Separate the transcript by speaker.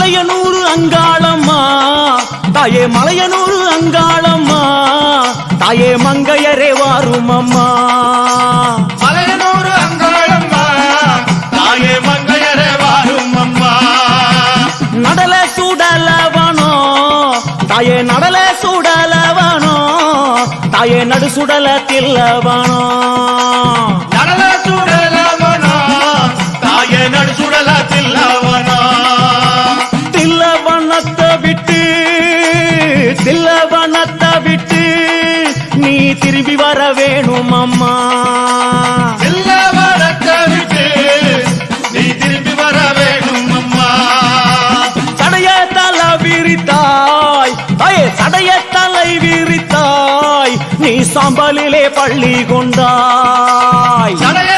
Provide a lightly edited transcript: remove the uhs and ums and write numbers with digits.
Speaker 1: மலையனூர் அங்காளம்மா தாயே மலையனூர் அங்காளம்மா தாயே மங்கையரே வாரும் அம்மா
Speaker 2: மலையனூர் அங்காளம்மா தாயே மங்கையரே வாரும் அம்மா
Speaker 1: நடல சுடலவனோ தாயே நடல சுடலவனோ தாயே நடு சுடல தில்லவனோ
Speaker 2: நடல சுடலவனோ தாயே நடு சுடல தில்லவனோ
Speaker 1: தில்லவனத்தை விட்டு நீ திரும்பி வர வேணும் அம்மா
Speaker 2: தில்லவனத்தை விட்டு நீ திரும்பி வர வேணும் அம்மா
Speaker 1: சடைய தலை விரித்தாய் தாயே சடைய தலை விரித்தாய் நீ சாம்பலிலே பள்ளி கொண்டாய்
Speaker 2: சடைய